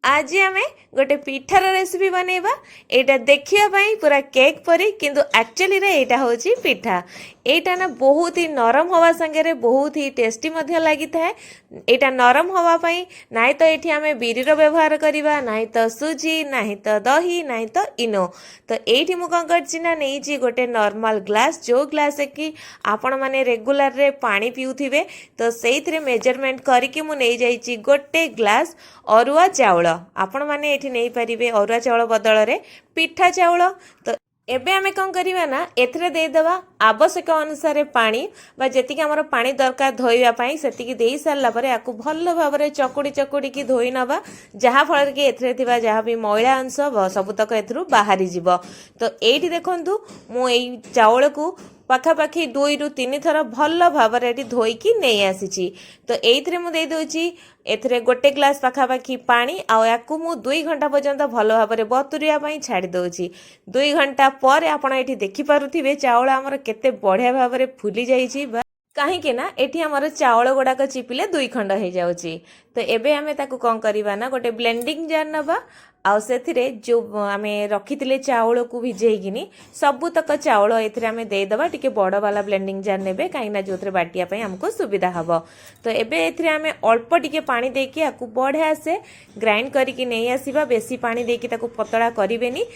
आज आम गोटे पिठार रेसिपी बनैबा। एटा देखिया पाई पूरा केक परी किंतु एक्चुअली रे एटा होची पिठा। एटा ना बहुत ही नरम हवा संगे बहुत ही टेस्टी मध्य लगी था। एटा नरम हवा पाई नाई तो एठी आमे बिरीर व्यवहार करिबा, नाई तो सुजी, नाई तो दही, नाई तो इनो। तो एठी मु कौन करछि ना नेइछि गोटे नॉर्मल ग्लास, जो ग्लास कि आपण माने रेगुलर रे पानी पिउथिबे, तो सेइथरे मेजरमेंट करिकि मु नेइ जाइछि गोटे ग्लास अरुआ चाउल। आपण माने एठी नहीं पारिबे अरुआ चाउल बदल रे पिठा चाउल। तो एबे आमे कौन करिबा ना एथरे दे देबा आवश्यक अनुसार पानी बा जेतिक हमर पानी दरकार धोइबा पई सेतिक देई सारला परे आकु भल्लो भाबरे चकुडी चकुडी की धोई नबा, जहा फल कि एथरे थिबा जहा भी मैला अंश सबुतक एथरु बाहरी जिवो। तो एठी देखंतु मु एई चाउल को पाखापाखि 2 ରୁ 3 थर भल भाव धोईकी नहीं आसी। तो ये मुझे देदे एथरे गोटे ग्लास पाखापाखि पानी आकु मु 2 घंटा पर्यंत भल भाव बतुरिया छाड़ी दौची। 2 घंटा पर आप देखिपे चाउल आमर केते बढ़िया भाव फुली जाइए, कहीं ना एठी हमर चाउल गुड़ाक चिपिले 2 खंड हो जाउची। तो एबे आमे ताकू कौन करबा ना गोटे ब्लेंडिंग जार नबा, आउ सेथिरे जो आमे रखिथिले चाउल को भिजेइकिनी सबुतक चाउल एथिरे आमे दे दबा। टिके बड़ वाला ब्लेंडिंग जार नेबे कहीं ना जोथरे बाटिया पई हमको सुविधा हबो। तो एबे एथिरे आमे अल्प टिके पानी देके आकू बढ़िया से ग्राइंड करिकि नहीं आसीबा। बेसी पानी देके ताकू पतला करिवेनी।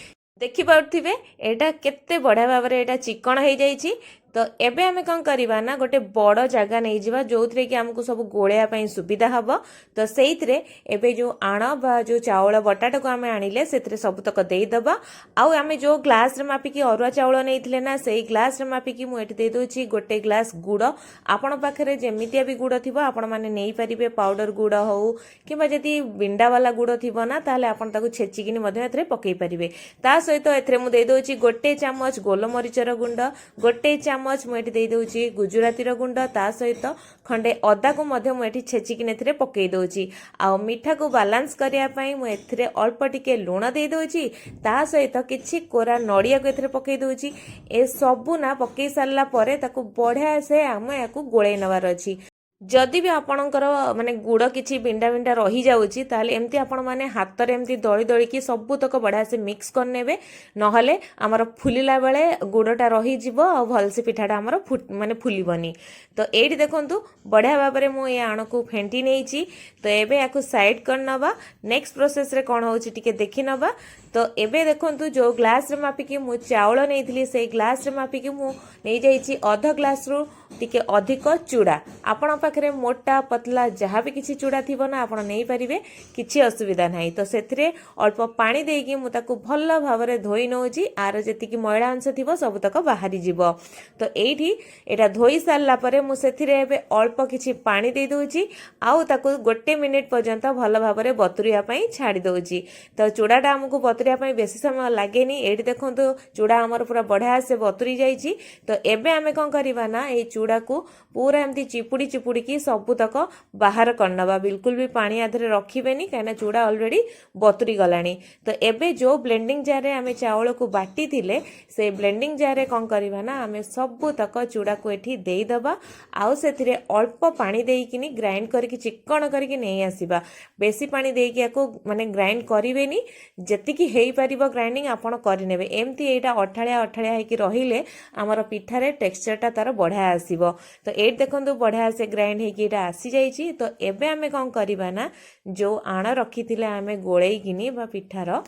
देखि पाउथिबे एटा केते बढ़िया भाव एटा चिकन हो जाइछि। तो एबे आमे कौन करबा ना गोटे बड़ जगह नहीं जिबा जोथरे कि हमको सब गोळेया पई सुविधा हबो। तो सेइथरे एबे जो आण बा जो चाउल बटाटा को आमे आनिले सेथरे सबतक देई दबा। आउ आमे जो ग्लास रे मापी की अरुआ चाउल नैथिले ना सेई ग्लास रे मापी की मु एठी दे दोछि गोटे ग्लास गुड़। आपण पाखरे जेमितिया भी गुड़ थिबो आपण माने नेई परिबे, पाउडर गुड़ हो किबा जदी बिंडा वाला गुड़ थिबो ना ताले आपण ताकू छेचिकिनी मध्ये एथरे पकेई परिबे। ता सहित एथरे मु दे दोछि गोटे चामच गोलमरीचर गुंड, गोटे चामच मुझे दे दूची गुजराती गुंड, ता सहित खंडे अदा को मध्य मुझे छेचिकी एथरे पकई दउची। आ मीठा को बालांस करने मुझे अल्प टिके लुण दे दूची, ता सहित किछि कोरा नड़िया को एथरे पकई दउची। ए सबु ना पकई सारला परे ताकू बढ़िया से आम या गोळेई नवार अछि। जदि भी आपणकर माने गुड़ किछि बिंडा बिंडा रही जाउची ताले एमती आपण माने हाथ रे एमती दळी दळी की सबुतक बढ़िया से मिक्स कर नेबे, नहले हमर फुलिला बेले गुड़टा रही जिवो आ भलसे पिठाटा हमर माने फुलिबनी। तो एठी देखंतु बढ़िया भाबरे मु ए आण को फेंटी नेइची। तो एबे याकू साइड कर नबा। नेक्स्ट प्रोसेस रे कोन होउची टिके देखि नबा। तो एबे देखंतु जो ग्लास रे मापी की मु चाउल नेइथिली से ग्लास रे मापी की मु नै जाइची आधा ग्लास रो टिके अधिक चूड़ा। आपण पाखरे मोटा पतला जहाँ भी किसी चूड़ा थी ना आप नहीं पारे, किसी असुविधा ना। तो से अल्प पानी देकी मुझे भल भाव धोई नौची। आर जी मैला अंश थी सबुतक बाहरी जीव। तो ये एटा धोई सारापर मुझे अल्प किसी पानी दे दूची। आउ ताकू गोटे मिनिट पर्यंत भल भाव बतुरिया छाड़ी दौची। तो चूड़ाटा आमको बतुरिया बेसी समय लगे। ये देखो चूड़ा आमर पूरा बढ़िया से बतुरी जाइए। तो एबे आमे कौन करबा ना ये चूड़ा को पूरा एमती चिपुड़ी चिपुड़ी की सबुतक बाहर करनबा। बिल्कुल भी पानी आधरे रखिबेनी कहीं चूड़ा ऑलरेडी बतुरी गलानी। तो एबे जो ब्लेंडिंग जार रे आमे चावल को बाटी थिले से ब्लेंडिंग जार रे कौन करबा ना आमे सबुतक चूड़ा को एठी देई दबा। आउ सेथिरे अल्प पानी देइकिनी ग्राइंड करके चिकन करके नहीं आसीबा। बेसी पानी देइकी याको माने ग्राइंड करिवेनी, जेतिकी हेई परिबो ग्राइंडिंग आपण करिनेबे। एमती एटा अठाळिया अठाळिया हेकी रहिले हमर पिठारे टेक्सचरटा तार बढ़िया आसीबो। तो एट देखंतु बढ़िया से ग्राइंड हेकी एटा आसी जाइछि। तो एबे आमे कौन करबा ना जो आण रखिथिले आमे गोळेइकिनी बा पिठार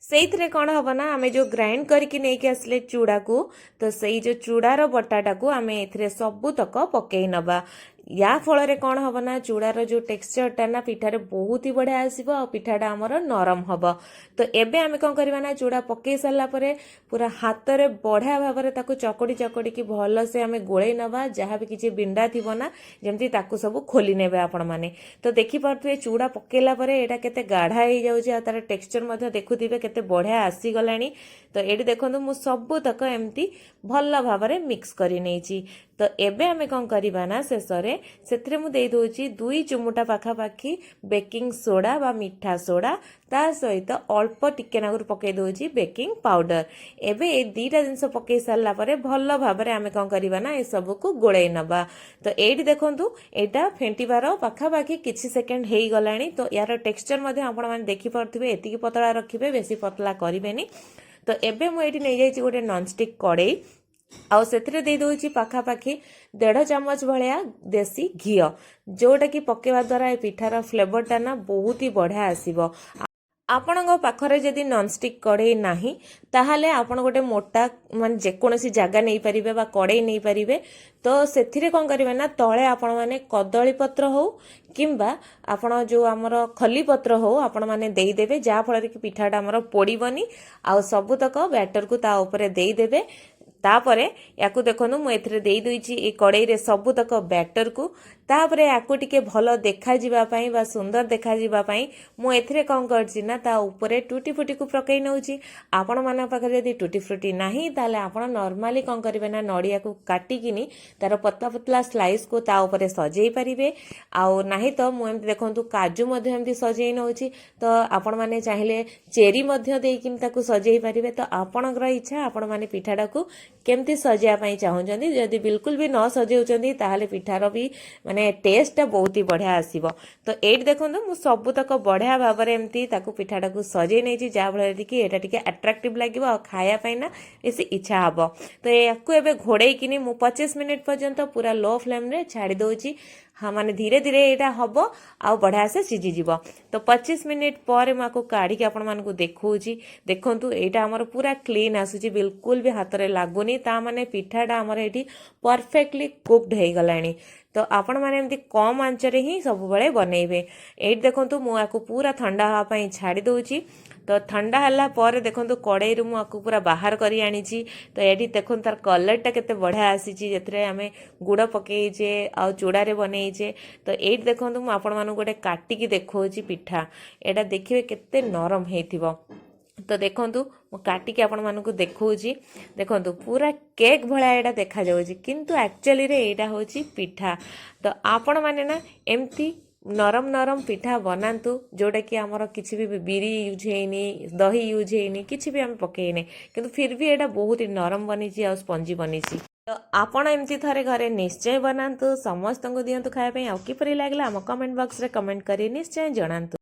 सेइथरे कौन हम ना आमे जो ग्राइंड करके नेकी आसले चूड़ा को, तो सेई जो चूड़ार बटाटा को आमे एथरे सबुतक पकई नबा। या फल कौन हम ना चूड़ार जो टेक्सचरटा ना पिठारे बहुत ही बढ़िया आसीबो आ पिठाटा हमर नरम हबो। तो एबे आमे कौन करबा ना चूड़ा पकई सारला परे पूरा हाथ रे बढ़िया भाव में ताकू चकड़ी चकड़ी की भल से आमे गोळेई नबा। जहाँ भी किसी बिंडा थिबो ना जेमती ताकू सब खोली नेबे आपण माने। तो देखि पारथुए चूड़ा पकेला परे एटा केते गाढ़ा हो जाउची आ तार टेक्सचर मध्ये देखुथिबे केते बढ़िया आसी गलानी। तो एटी देखंतु मु सबुतक एमती भल भाव में मिक्स करि नेइची। तो एबे आमे कौन करवा ना शेष से मुझे दूसरी 2 चुमुटा पाखापाखि बेकिंग सोडा बा मीठा सोडा ता सहित अल्प टिके नागुर पकई दूसरी बेकिंग पाउडर एबे ए 2टा जिनस पकई सारा भल भाव में आमे कौन करवा ना ये सब को गोड़े नवा तो ये देखु एटा फेंटार पाखापाखि किसी सेकेंड हो गला तो यार टेक्सचर आपण मैंने देखिपे एति पतला रखिए बेसी पतला करेनि तो एबे मुझे नहीं जाइए गोटे नॉनस्टिक कड़े आउ से दे पाखापाखि 1.5 चामच भाया देसी घी जोटा कि पकेवा द्वारा ये पिठार फ्लेवरटा ना बहुत ही बढ़िया आसीबो आपण पाखरे जदि नॉनस्टिक कड़े नाही ताहाले आपण गोटे मोटा मान जेकोसी जगह नहीं पारिबे बा कड़े नहीं पारिबे तो सेथिरे कौन करेंगे ना तले आपण माने कदली पत्र हो किंबा आपण जो आमर खली पत्र हो आपण माने देदेवे जहाँ फल कि पिठाटा आमर पोड़बनी आउ सबुतक बैटर को ता ऊपर देदेवे तापरे याकू देखो मुझे देदेची ये कड़े रे सबुतक बैटर को तापरे याकू टिके भल देखा जीवा पई बा सुंदर देखा जीवा पई मु एथिरे कौन करछि ना ता ऊपरे टूटी फुटी को पकई नउछि आपण माने पाखरे यदि टूटी फ्रूटी नाही ताले आपण नॉर्मली कौन करिवे ना नड़िया को काटिकिनी तार पतला पतला स्लाइस को ता ऊपरे सजेई परिबे आउ नाही तो मु एमति देखंतु काजू मध्ये एमति सजेई नउछि तो आपण माने चाहिले चेरी मध्ये देकिन ताकू सजेई परिबे तो आपणकर इच्छा आपण माने पिठाडा को केमती सजाया पई चाहुचंदी जदि बिल्कुल भी न सजेउचंदी ताहाले पिठार भी माने टेस्ट बहुत ही बढ़िया आसीबो तो एट देखंतु मु सबुतक बढ़िया भाव में एमती ताकू पिठाटा को सजेई नै छी जा फल कि एटा टिके अट्रैक्टिव लागिबो आ खाया पई ना बेसी इच्छा हबो तो याकू एबे घोड़े किनी मु 25 मिनिट पर्यंत पूरा लो फ्लेम रे छाड़ी दोची हाँ माने धीरे धीरे यहाँ हम आउ बढ़िया से सीझीज तो 25 मिनिट पर मुझे काढ़ी आपण मानक देखौची देखंतु एटा हमर पूरा क्लीन आसुची बिल्कुल भी हाथ रे लागुनी ता माने पिठाटा हमर एठी परफेक्टली कुक्ड हो गलानी तो आपण माने एमती कम आंचरे ही सब बळे बनैबे एट देखंतु मु आकु पूरा ठंडा हवा पई छाड़ी दोची तो ठंडा हला पर देखंतु कड़ाई रु मु पूरा बाहर करी आनीची तो एठी देखंतु तार कलरटा केते बढ़िया आसीची जेतरे आमे गुड़ पकेइचे आ चूड़ा रे बनैचे तो एट देखंतु मु आपण मानु गोटे काटिकी देखौची पिठा एटा देखिबे केते नरम हेथिबो तो देखंतु मु काटिकी आपण मानकु देखौची देखंतु पूरा केक भळा एटा देखा जाउची किंतु एक्चुअली रे एटा होची पिठा तो आपण माने ना एमती नरम नरम पिठा बनातु जोटा कि आमर किसी भी बिरी यूज हैनी दही यूज हैनी किसी भी आम पकेने किंतु फिर भी एटा बहुत ही नरम बनी आ स्पंजी बनी तो आपण एमती थरे घरे निश्चय बनातु समस्त को दियंतु खाया पे आ किपरि लागला हम कमेंट बॉक्स रे कमेंट करी निश्चय जणातु।